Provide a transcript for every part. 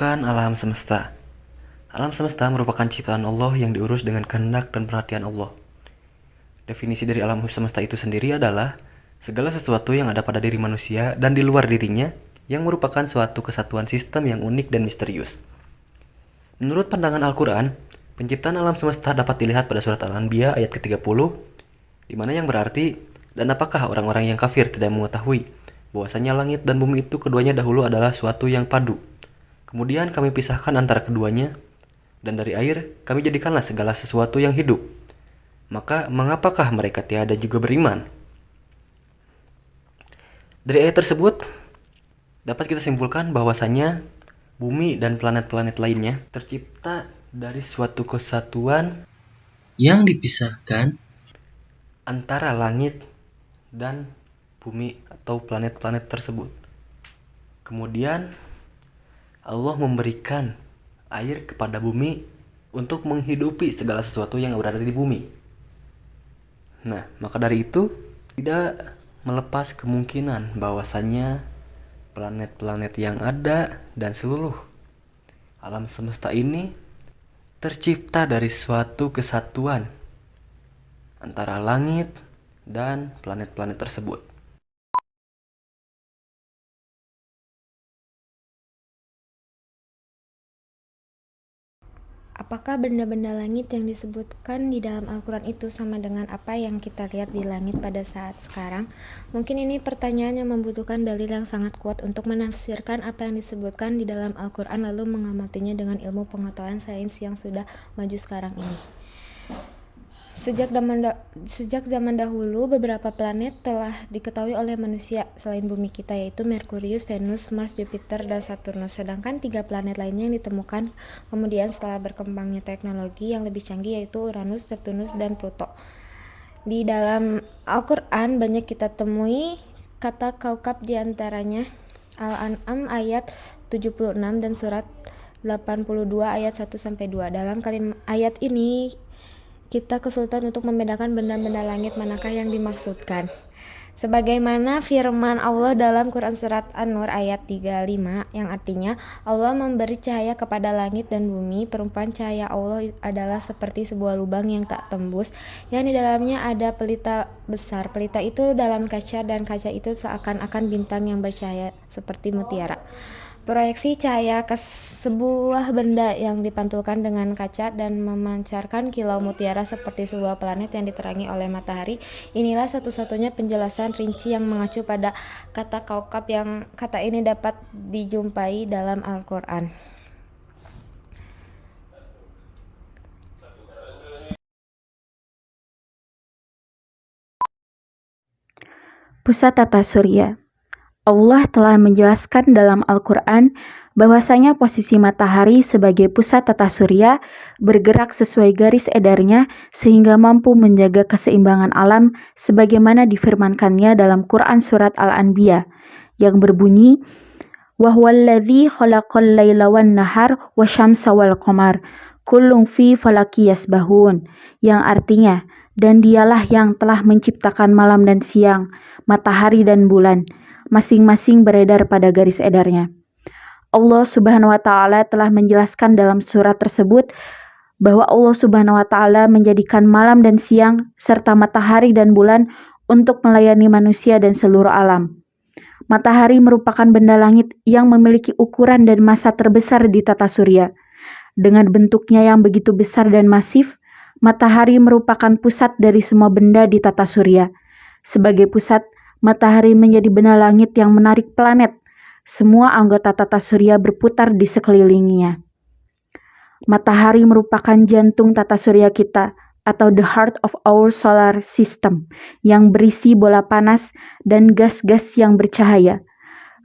Penciptaan alam semesta. Alam semesta merupakan ciptaan Allah yang diurus dengan kehendak dan perhatian Allah. Definisi dari alam semesta itu sendiri adalah segala sesuatu yang ada pada diri manusia dan di luar dirinya yang merupakan suatu kesatuan sistem yang unik dan misterius. Menurut pandangan Al-Quran, penciptaan alam semesta dapat dilihat pada surat Al-Anbiya ayat ke-30, di mana yang berarti, dan apakah orang-orang yang kafir tidak mengetahui bahwasanya langit dan bumi itu keduanya dahulu adalah suatu yang padu. Kemudian kami pisahkan antara keduanya, dan dari air kami jadikanlah segala sesuatu yang hidup. Maka mengapakah mereka tiada juga beriman? Dari ayat tersebut, dapat kita simpulkan bahwasanya bumi dan planet-planet lainnya tercipta dari suatu kesatuan yang dipisahkan antara langit dan bumi atau planet-planet tersebut. Kemudian Allah memberikan air kepada bumi untuk menghidupi segala sesuatu yang berada di bumi. Nah, maka dari itu tidak melepas kemungkinan bahwasannya planet-planet yang ada dan seluruh alam semesta ini tercipta dari suatu kesatuan antara langit dan planet-planet tersebut. Apakah benda-benda langit yang disebutkan di dalam Al-Quran itu sama dengan apa yang kita lihat di langit pada saat sekarang? Mungkin ini pertanyaan yang membutuhkan dalil yang sangat kuat untuk menafsirkan apa yang disebutkan di dalam Al-Quran lalu mengamatinya dengan ilmu pengetahuan sains yang sudah maju sekarang ini. Sejak zaman dahulu, beberapa planet telah diketahui oleh manusia selain bumi kita, yaitu Merkurius, Venus, Mars, Jupiter, dan Saturnus. Sedangkan 3 planet lainnya yang ditemukan kemudian setelah berkembangnya teknologi yang lebih canggih, yaitu Uranus, Neptunus, dan Pluto. Di dalam Al-Quran banyak kita temui kata kaukab diantaranya Al-An'am ayat 76 dan surat 82 ayat 1-2. Dalam ayat ini kita kesulitan untuk membedakan benda-benda langit manakah yang dimaksudkan. Sebagaimana firman Allah dalam Quran Surat An-Nur ayat 35 yang artinya Allah memberi cahaya kepada langit dan bumi. Perumpamaan cahaya Allah adalah seperti sebuah lubang yang tak tembus yang di dalamnya ada pelita besar. Pelita itu dalam kaca dan kaca itu seakan-akan bintang yang bercahaya seperti mutiara. Proyeksi cahaya ke sebuah benda yang dipantulkan dengan kaca dan memancarkan kilau mutiara seperti sebuah planet yang diterangi oleh matahari. Inilah satu-satunya penjelasan rinci yang mengacu pada kata kaukab yang kata ini dapat dijumpai dalam Al-Quran. Pusat tata surya. Allah telah menjelaskan dalam Al-Quran bahwasanya posisi matahari sebagai pusat tata surya bergerak sesuai garis edarnya sehingga mampu menjaga keseimbangan alam sebagaimana difirmankannya dalam Quran Surat Al-Anbiya yang berbunyi وَهُوَ خَلَقَ اللَّيْلَ وَالنَّهَارَ وَالشَّمْسَ وَالْقَمَرَ كُلٌّ فِي فَلَكٍ يَسْبَحُونَ yang artinya, dan dialah yang telah menciptakan malam dan siang, matahari dan bulan, masing-masing beredar pada garis edarnya. Allah Subhanahu wa Ta'ala telah menjelaskan dalam surat tersebut bahwa Allah Subhanahu wa Ta'ala menjadikan malam dan siang serta matahari dan bulan untuk melayani manusia dan seluruh alam. Matahari merupakan benda langit yang memiliki ukuran dan massa terbesar di tata surya. Dengan bentuknya yang begitu besar dan masif, matahari merupakan pusat dari semua benda di tata surya. Sebagai pusat, matahari menjadi benda langit yang menarik planet. Semua anggota tata surya berputar di sekelilingnya. Matahari merupakan jantung tata surya kita, atau the heart of our solar system, yang berisi bola panas dan gas-gas yang bercahaya.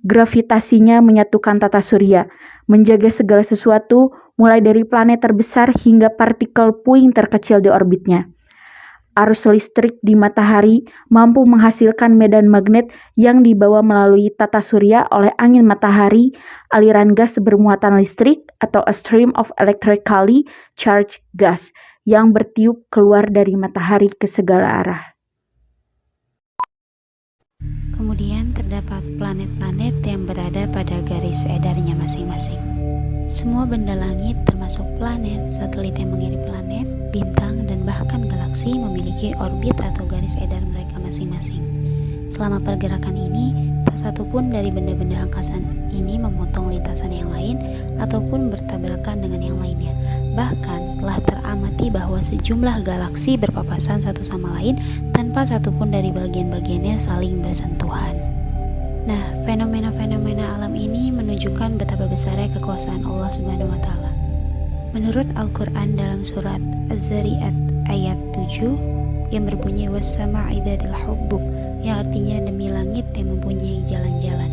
Gravitasinya menyatukan tata surya, menjaga segala sesuatu, mulai dari planet terbesar hingga partikel puing terkecil di orbitnya. Arus listrik di matahari mampu menghasilkan medan magnet yang dibawa melalui tata surya oleh angin matahari, aliran gas bermuatan listrik atau a stream of electrically charged gas yang bertiup keluar dari matahari ke segala arah. Kemudian terdapat planet-planet yang berada pada garis edarnya masing-masing. Semua benda langit termasuk planet, satelit yang mengiringi planet, bintang, dan bahkan galaksi memiliki orbit atau garis edar mereka masing-masing. Selama pergerakan ini, tak satu pun dari benda-benda angkasa ini memotong lintasan yang lain ataupun bertabrakan dengan yang lainnya. Bahkan telah teramati bahwa sejumlah galaksi berpapasan satu sama lain tanpa satu pun dari bagian-bagiannya saling bersentuhan. Nah, fenomena-fenomena alam ini menunjukkan betapa besarnya kekuasaan Allah Subhanahu wa Ta'ala. Menurut Al-Quran dalam surat Az-Zariyat ayat 7 yang berbunyi was-sama'i dzatil hubbuk, yang artinya demi langit yang mempunyai jalan-jalan.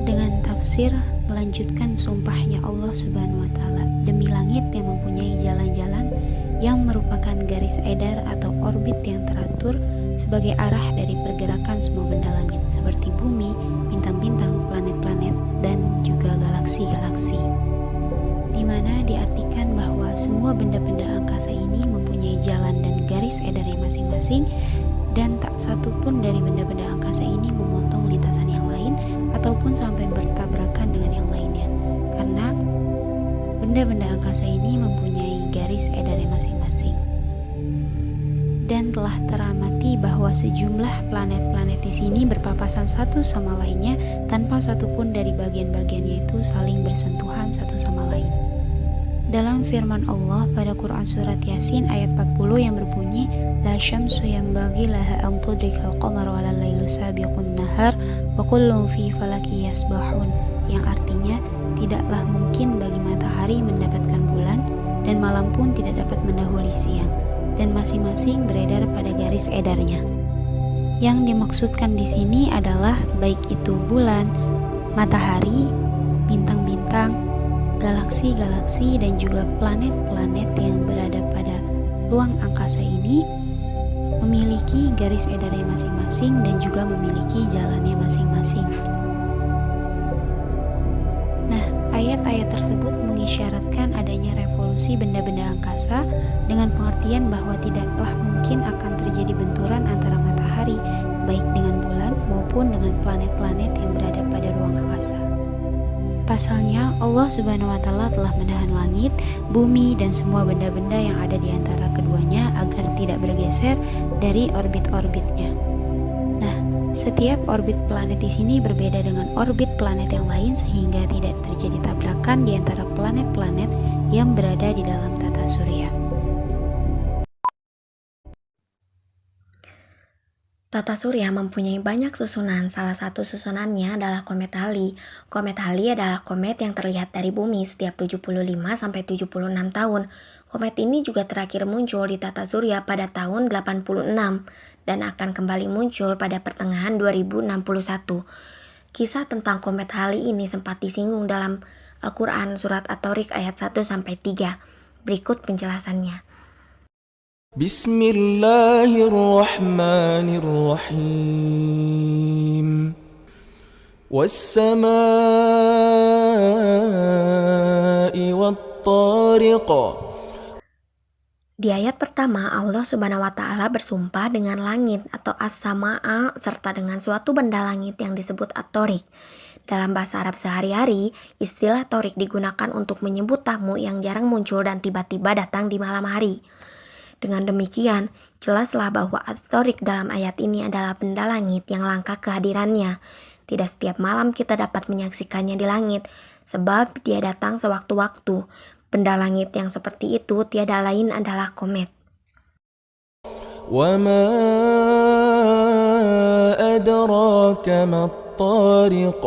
Dengan tafsir melanjutkan sumpahnya Allah Subhanahu wa Ta'ala demi langit yang mempunyai jalan-jalan yang merupakan garis edar atau orbit yang teratur sebagai arah dari pergerakan semua benda langit seperti bumi, bintang-bintang, planet-planet, dan juga galaksi-galaksi, di mana diartikan bahwa semua benda-benda angkasa ini mempunyai jalan dan garis edarnya masing-masing, dan tak satu pun dari benda-benda angkasa ini memotong lintasan yang lain ataupun sampai bertabrakan dengan yang lainnya, karena benda-benda angkasa ini mempunyai garis edarnya masing-masing. Dan telah teramati bahwa sejumlah planet-planet di sini berpapasan satu sama lainnya tanpa satu pun dari bagian-bagiannya itu saling bersentuhan satu sama lain. Dalam firman Allah pada Quran surat Yasin ayat 40 yang berbunyi la syamsu yanbaghi laha an tudrikal qamara wa lal lailu sabiqun nahar wa kullun fi falaki yasbahun, yang artinya tidaklah mungkin bagi matahari mendapatkan bulan dan malam pun tidak dapat mendahului siang, dan masing-masing beredar pada garis edarnya. Yang dimaksudkan di sini adalah baik itu bulan, matahari, bintang-bintang, galaksi-galaksi, dan juga planet-planet yang berada pada ruang angkasa ini memiliki garis edarnya masing-masing dan juga memiliki jalannya masing-masing. Nah, ayat-ayat tersebut mengisyaratkan adanya revolusi benda-benda angkasa dengan pengertian bahwa tidaklah mungkin akan terjadi benturan antara matahari baik dengan bulan maupun dengan planet-planet yang berada pada ruang angkasa. Pasalnya, Allah Subhanahu wa Ta'ala telah menahan langit, bumi, dan semua benda-benda yang ada di antara keduanya agar tidak bergeser dari orbit-orbitnya. Nah, setiap orbit planet di sini berbeda dengan orbit planet yang lain sehingga tidak terjadi tabrakan di antara planet-planet yang berada di dalam tata surya. Tata surya mempunyai banyak susunan. Salah satu susunannya adalah komet Halley. Komet Halley adalah komet yang terlihat dari bumi setiap 75-76 tahun. Komet ini juga terakhir muncul di tata surya pada tahun 86 dan akan kembali muncul pada pertengahan 2061. Kisah tentang komet Halley ini sempat disinggung dalam Al-Quran surat At-Tariq ayat 1-3. Berikut penjelasannya. Bismillahirrahmanirrahim. Was-samaa'i wat-tariq. Di ayat pertama, Allah Subhanahu wa Ta'ala bersumpah dengan langit atau as-samaa serta dengan suatu benda langit yang disebut at-tariq. Dalam bahasa Arab sehari-hari, istilah tariq digunakan untuk menyebut tamu yang jarang muncul dan tiba-tiba datang di malam hari. Dengan demikian, jelaslah bahwa at-tariq dalam ayat ini adalah benda langit yang langka kehadirannya. Tidak setiap malam kita dapat menyaksikannya di langit, sebab dia datang sewaktu-waktu. Benda langit yang seperti itu tiada lain adalah komet. Wa ma adraka mat-tariq.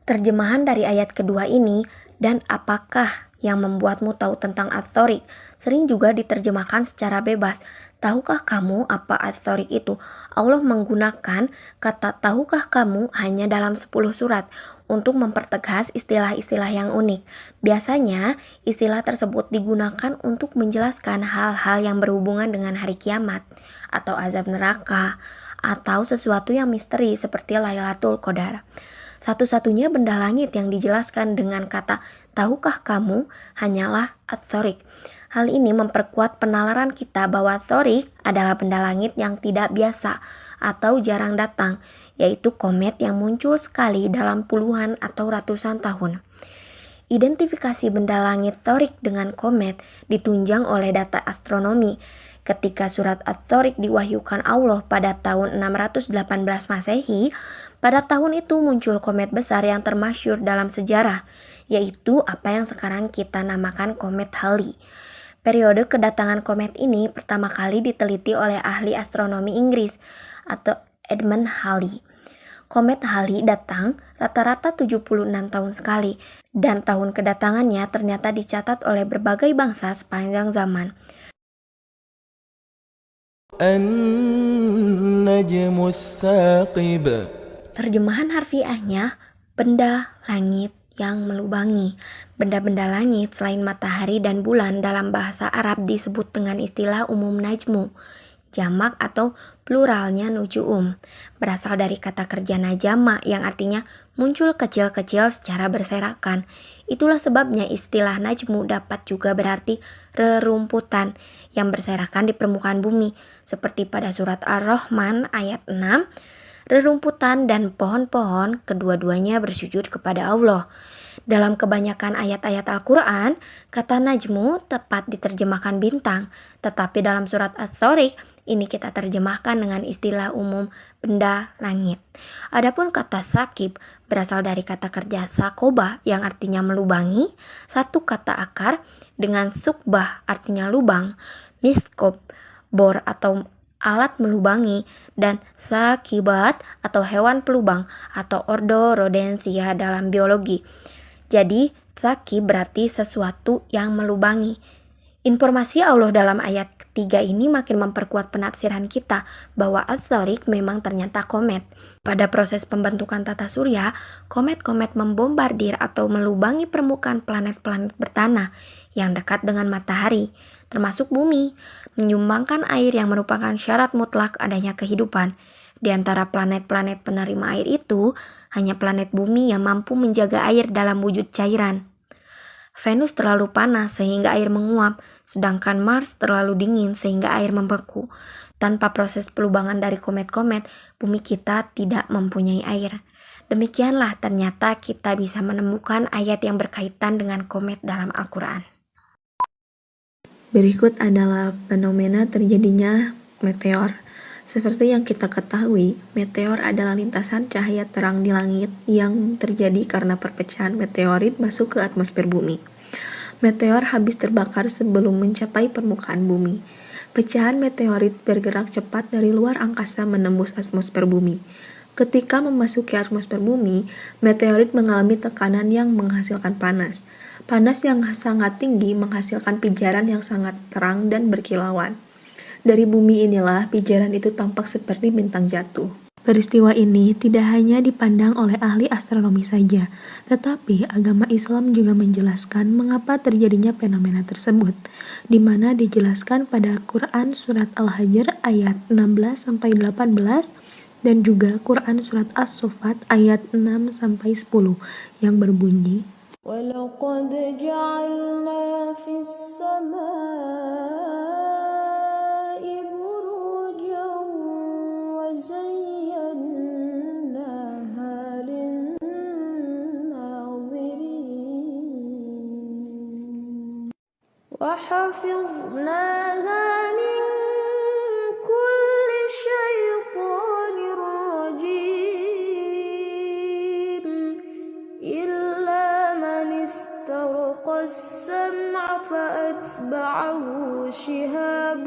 Terjemahan dari ayat kedua ini, dan apakah yang membuatmu tahu tentang at-tariq, sering juga diterjemahkan secara bebas. Tahukah kamu apa at-tariq itu? Allah menggunakan kata tahukah kamu hanya dalam 10 surat untuk mempertegas istilah-istilah yang unik. Biasanya istilah tersebut digunakan untuk menjelaskan hal-hal yang berhubungan dengan hari kiamat atau azab neraka atau sesuatu yang misteri seperti Lailatul Qadar. Satu-satunya benda langit yang dijelaskan dengan kata tahukah kamu hanyalah at-tariq. Hal ini memperkuat penalaran kita bahwa tariq adalah benda langit yang tidak biasa atau jarang datang, yaitu komet yang muncul sekali dalam puluhan atau ratusan tahun. Identifikasi benda langit Thorik dengan komet ditunjang oleh data astronomi. Ketika surat At-Thorik diwahyukan Allah pada tahun 618 Masehi, pada tahun itu muncul komet besar yang termasyhur dalam sejarah, yaitu apa yang sekarang kita namakan komet Halley. Periode kedatangan komet ini pertama kali diteliti oleh ahli astronomi Inggris atau Edmund Halley. Komet Halley datang rata-rata 76 tahun sekali, dan tahun kedatangannya ternyata dicatat oleh berbagai bangsa sepanjang zaman. النجم الثاقب. Terjemahan harfiahnya, benda langit yang melubangi. Benda-benda langit selain matahari dan bulan dalam bahasa Arab disebut dengan istilah umum najmu. Jamak atau pluralnya nujuum. Berasal dari kata kerja najama yang artinya muncul kecil-kecil secara berserakan. Itulah sebabnya istilah najmu dapat juga berarti rerumputan yang berserakan di permukaan bumi. Seperti pada surat Ar-Rahman ayat 6, rerumputan dan pohon-pohon kedua-duanya bersujud kepada Allah. Dalam kebanyakan ayat-ayat Al-Quran, kata najmu tepat diterjemahkan bintang, tetapi dalam surat At-Thorik ini kita terjemahkan dengan istilah umum benda langit. Adapun kata sakib berasal dari kata kerja sakoba yang artinya melubangi, satu kata akar dengan sukbah artinya lubang, miskob bor atau alat melubangi, dan sakibat atau hewan pelubang atau ordo rodensia dalam biologi. Jadi sakib berarti sesuatu yang melubangi. Informasi Allah dalam ayat ketiga ini makin memperkuat penafsiran kita bahwa At-Thorik memang ternyata komet. Pada proses pembentukan tata surya, komet-komet membombardir atau melubangi permukaan planet-planet bertanah yang dekat dengan matahari, termasuk bumi, menyumbangkan air yang merupakan syarat mutlak adanya kehidupan. Di antara planet-planet penerima air itu, hanya planet bumi yang mampu menjaga air dalam wujud cairan. Venus terlalu panas sehingga air menguap, sedangkan Mars terlalu dingin sehingga air membeku. Tanpa proses pelubangan dari komet-komet, bumi kita tidak mempunyai air. Demikianlah ternyata kita bisa menemukan ayat yang berkaitan dengan komet dalam Al-Quran. Berikut adalah fenomena terjadinya meteor. Seperti yang kita ketahui, meteor adalah lintasan cahaya terang di langit yang terjadi karena perpecahan meteorit masuk ke atmosfer bumi. Meteor habis terbakar sebelum mencapai permukaan bumi. Pecahan meteorit bergerak cepat dari luar angkasa menembus atmosfer bumi. Ketika memasuki atmosfer bumi, meteorit mengalami tekanan yang menghasilkan panas. Panas yang sangat tinggi menghasilkan pijaran yang sangat terang dan berkilauan. Dari bumi inilah pijaran itu tampak seperti bintang jatuh. Peristiwa ini tidak hanya dipandang oleh ahli astronomi saja, tetapi agama Islam juga menjelaskan mengapa terjadinya fenomena tersebut, di mana dijelaskan pada Quran Surat Al-Hajr ayat 16-18 dan juga Quran Surat As-Saffat ayat 6-10 yang berbunyi, وَلَقَدْ جَعَلْنَا فِي السَّمَاءِ بُرُوجًا وَزَيَّنَّاهَا لِلنَّاظِرِينَ وَحَفِظْنَاهَا مِنْ كُلِّ شَيْطَانٍ رَجِيمٍ إِلَّا مَنِ اسْتَرَقَ السَّمْعَ فَأَتْبَعَهُ شِهَابٌ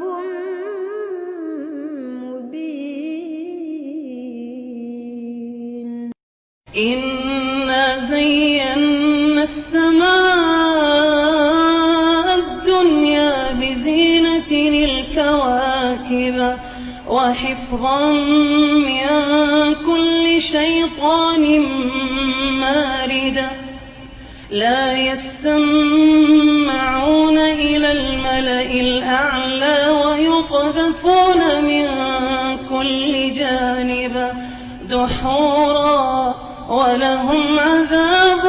مُبِينٌ إِنَّا زَيَّنَّا السَّمَاءَ الدُّنْيَا بِزِينَةٍ الْكَوَاكِبِ وَحِفْظًا مِنْ كُلِّ شَيْطَانٍ مَارِدٍ لا يسمعون إلى الملأ الأعلى ويقذفون من كل جانب دحورا ولهم عذاب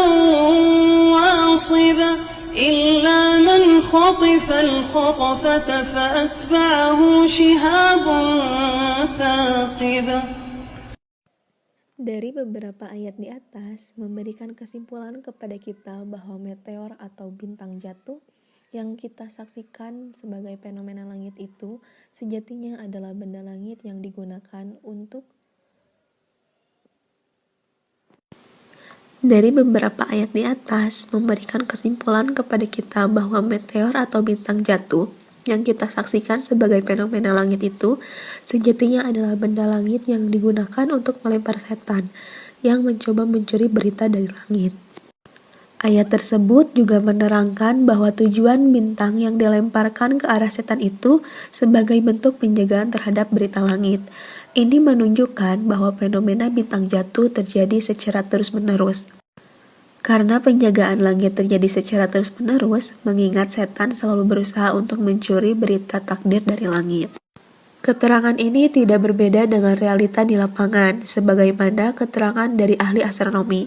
واصب إلا من خطف الخطفة فأتبعه شهاب ثاقب. Dari beberapa ayat di atas memberikan kesimpulan kepada kita bahwa meteor atau bintang jatuh yang kita saksikan sebagai fenomena langit itu sejatinya adalah benda langit yang digunakan untuk Dari beberapa ayat di atas memberikan kesimpulan kepada kita bahwa meteor atau bintang jatuh yang kita saksikan sebagai fenomena langit itu sejatinya adalah benda langit yang digunakan untuk melempar setan yang mencoba mencuri berita dari langit. Ayat tersebut juga menerangkan bahwa tujuan bintang yang dilemparkan ke arah setan itu sebagai bentuk penjagaan terhadap berita langit. Ini menunjukkan bahwa fenomena bintang jatuh terjadi secara terus-menerus. Karena penjagaan langit terjadi secara terus-menerus, mengingat setan selalu berusaha untuk mencuri berita takdir dari langit. Keterangan ini tidak berbeda dengan realita di lapangan, sebagaimana keterangan dari ahli astronomi,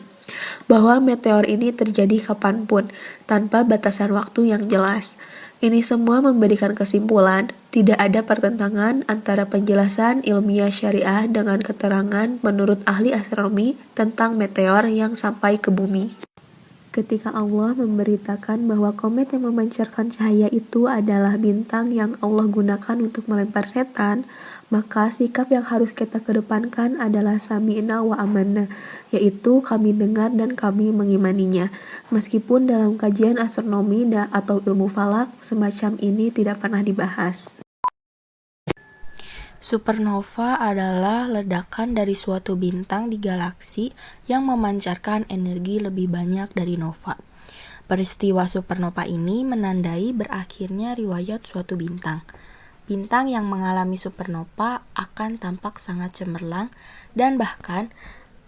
bahwa meteor ini terjadi kapanpun, tanpa batasan waktu yang jelas. Ini semua memberikan kesimpulan, tidak ada pertentangan antara penjelasan ilmiah syariah dengan keterangan menurut ahli astronomi tentang meteor yang sampai ke bumi. Ketika Allah memberitakan bahwa komet yang memancarkan cahaya itu adalah bintang yang Allah gunakan untuk melempar setan, maka sikap yang harus kita kedepankan adalah sami'na wa amanna, yaitu kami dengar dan kami mengimaninya. Meskipun dalam kajian astronomi atau ilmu falak, semacam ini tidak pernah dibahas. Supernova adalah ledakan dari suatu bintang di galaksi yang memancarkan energi lebih banyak dari nova. Peristiwa supernova ini menandai berakhirnya riwayat suatu bintang. Bintang yang mengalami supernova akan tampak sangat cemerlang dan bahkan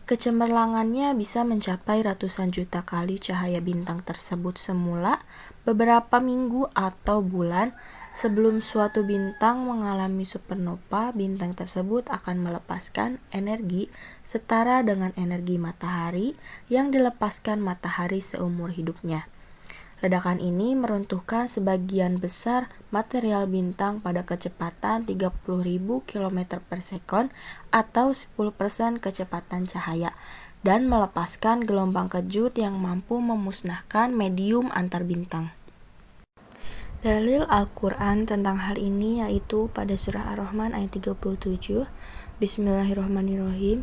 kecemerlangannya bisa mencapai ratusan juta kali cahaya bintang tersebut semula beberapa minggu atau bulan. Sebelum suatu bintang mengalami supernova, bintang tersebut akan melepaskan energi setara dengan energi matahari yang dilepaskan matahari seumur hidupnya. Ledakan ini meruntuhkan sebagian besar material bintang pada kecepatan 30.000 km per sekon atau 10% kecepatan cahaya dan melepaskan gelombang kejut yang mampu memusnahkan medium antar bintang. Dalil Al-Quran tentang hal ini yaitu pada surah Ar-Rahman ayat 37. Bismillahirrahmanirrahim.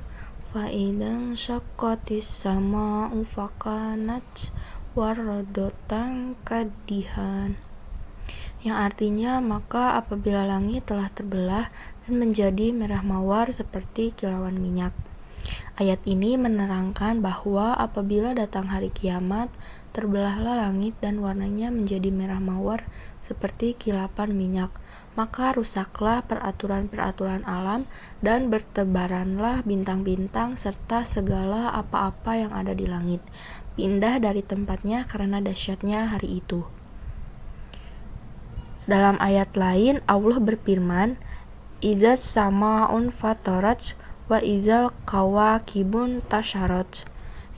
Fa'idang syaqqatis sama'u fakanat waradotan kadihan. Yang artinya, maka apabila langit telah terbelah dan menjadi merah mawar seperti kilauan minyak. Ayat ini menerangkan bahwa apabila datang hari kiamat, terbelahlah langit dan warnanya menjadi merah mawar seperti kilapan minyak, maka rusaklah peraturan-peraturan alam dan bertebaranlah bintang-bintang serta segala apa-apa yang ada di langit, pindah dari tempatnya karena dahsyatnya hari itu. Dalam ayat lain, Allah berfirman, "Idzas sama'un fatarat wa idzal kawakibun tasyarat,"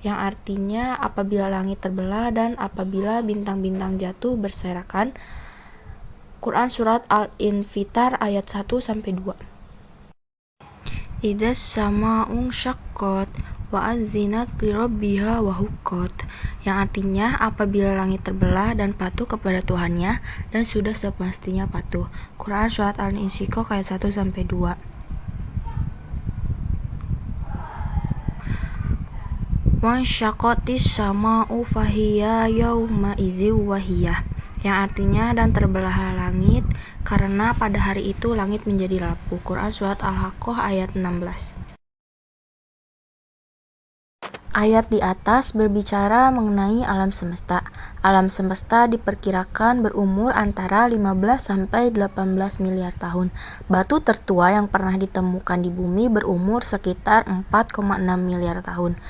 yang artinya apabila langit terbelah dan apabila bintang-bintang jatuh berserakan. Quran Surat Al-Infitar ayat 1-2. Idzas sama'un syaqqat wa azinat li rabbiha wa huqqat, yang artinya apabila langit terbelah dan patuh kepada Tuhannya dan sudah semestinya patuh. Quran Surat Al-Insyiqaq ayat 1-2. Wa syaqqatis sama'u fahiya yauma izi wahiyah, yang artinya dan terbelahlah langit karena pada hari itu langit menjadi rapuh. Quran Surat Al-Haqqah ayat 16. Ayat di atas berbicara mengenai alam semesta. Alam semesta diperkirakan berumur antara 15-18 miliar tahun. Batu tertua yang pernah ditemukan di bumi berumur sekitar 4,6 miliar tahun.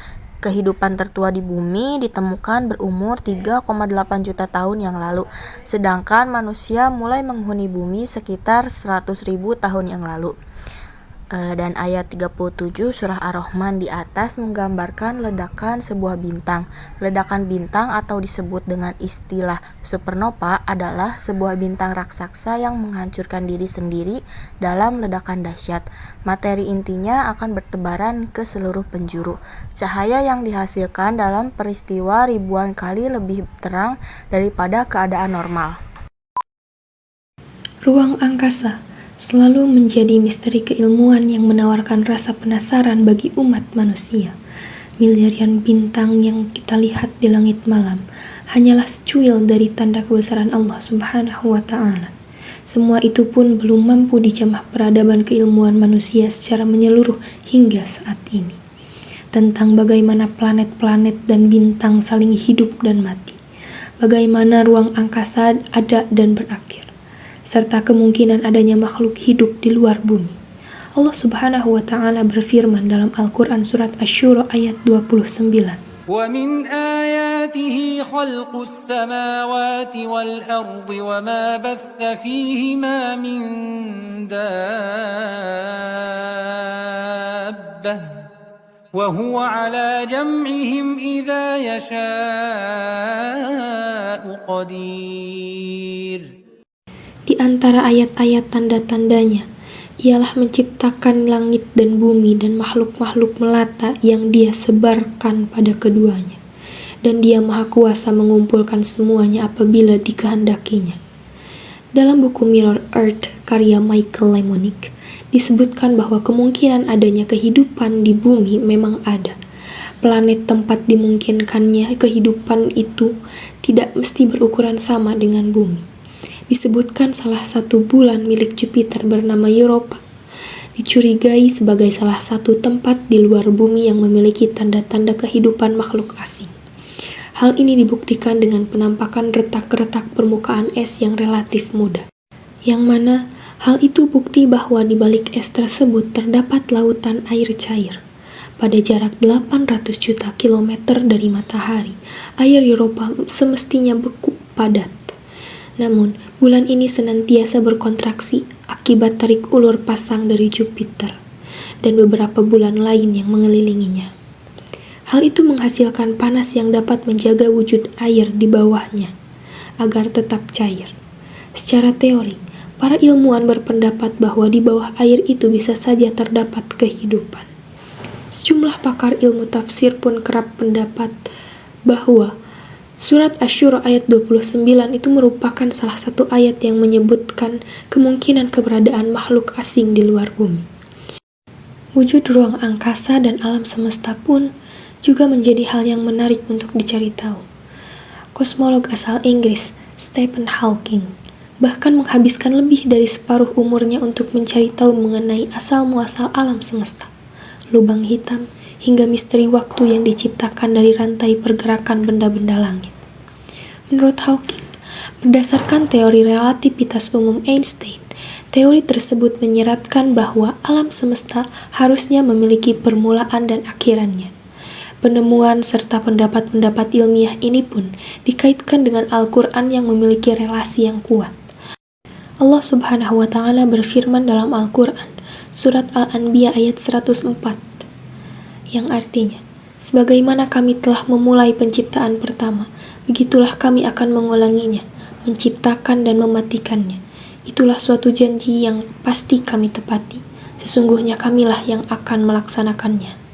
Kehidupan tertua di bumi ditemukan berumur 3,8 juta tahun yang lalu, sedangkan manusia mulai menghuni bumi sekitar 100.000 tahun yang lalu. Dan ayat 37 surah Ar-Rahman di atas menggambarkan ledakan sebuah bintang. Ledakan bintang atau disebut dengan istilah supernova adalah sebuah bintang raksasa yang menghancurkan diri sendiri dalam ledakan dahsyat. Materi intinya akan bertebaran ke seluruh penjuru. Cahaya yang dihasilkan dalam peristiwa ribuan kali lebih terang daripada keadaan normal. Ruang angkasa selalu menjadi misteri keilmuan yang menawarkan rasa penasaran bagi umat manusia. Miliaran bintang yang kita lihat di langit malam hanyalah secuil dari tanda kebesaran Allah Subhanahu wa Ta'ala. Semua itu pun belum mampu dijamah peradaban keilmuan manusia secara menyeluruh hingga saat ini. Tentang bagaimana planet-planet dan bintang saling hidup dan mati, bagaimana ruang angkasa ada dan berakhir, serta kemungkinan adanya makhluk hidup di luar bumi. Allah Subhanahu wa Ta'ala berfirman dalam Al-Quran surat Asy-Syura ayat 29. وَمِنْ آيَاتِهِ خَلْقُ السَّمَاوَاتِ وَالْأَرْضِ وَمَا بَثَّ فِيهِمَا مِنْ دَابَّةٍ وَهُوَ عَلَى جَمْعِهِمْ إِذَا يَشَاءُ قَدِيرٌ. Di antara ayat-ayat tanda-tandanya, ialah menciptakan langit dan bumi dan makhluk-makhluk melata yang Dia sebarkan pada keduanya. Dan Dia Maha Kuasa mengumpulkan semuanya apabila dikehendakinya. Dalam buku Mirror Earth karya Michael Lemonick, disebutkan bahwa kemungkinan adanya kehidupan di bumi memang ada. Planet tempat dimungkinkannya kehidupan itu tidak mesti berukuran sama dengan bumi. Disebutkan salah satu bulan milik Jupiter bernama Europa dicurigai sebagai salah satu tempat di luar bumi yang memiliki tanda-tanda kehidupan makhluk asing. Hal ini dibuktikan dengan penampakan retak-retak permukaan es yang relatif muda, yang mana hal itu bukti bahwa di balik es tersebut terdapat lautan air cair. Pada jarak 800 juta kilometer dari matahari, air Europa semestinya beku padat. Namun, bulan ini senantiasa berkontraksi akibat tarik ulur pasang dari Jupiter dan beberapa bulan lain yang mengelilinginya. Hal itu menghasilkan panas yang dapat menjaga wujud air di bawahnya agar tetap cair. Secara teori, para ilmuwan berpendapat bahwa di bawah air itu bisa saja terdapat kehidupan. Sejumlah pakar ilmu tafsir pun kerap pendapat bahwa Surat Asy-Syura ayat 29 itu merupakan salah satu ayat yang menyebutkan kemungkinan keberadaan makhluk asing di luar bumi. Wujud ruang angkasa dan alam semesta pun juga menjadi hal yang menarik untuk dicari tahu. Kosmolog asal Inggris, Stephen Hawking, bahkan menghabiskan lebih dari separuh umurnya untuk mencari tahu mengenai asal-muasal alam semesta, lubang hitam, hingga misteri waktu yang diciptakan dari rantai pergerakan benda-benda langit. Menurut Hawking, berdasarkan teori relativitas umum Einstein, teori tersebut menyeratkan bahwa alam semesta harusnya memiliki permulaan dan akhirannya. Penemuan serta pendapat-pendapat ilmiah ini pun dikaitkan dengan Al-Quran yang memiliki relasi yang kuat. Allah Subhanahu wa Ta'ala berfirman dalam Al-Quran, surat Al-Anbiya ayat 104, yang artinya, sebagaimana kami telah memulai penciptaan pertama, begitulah kami akan mengulanginya, menciptakan dan mematikannya. Itulah suatu janji yang pasti kami tepati. Sesungguhnya kamilah yang akan melaksanakannya.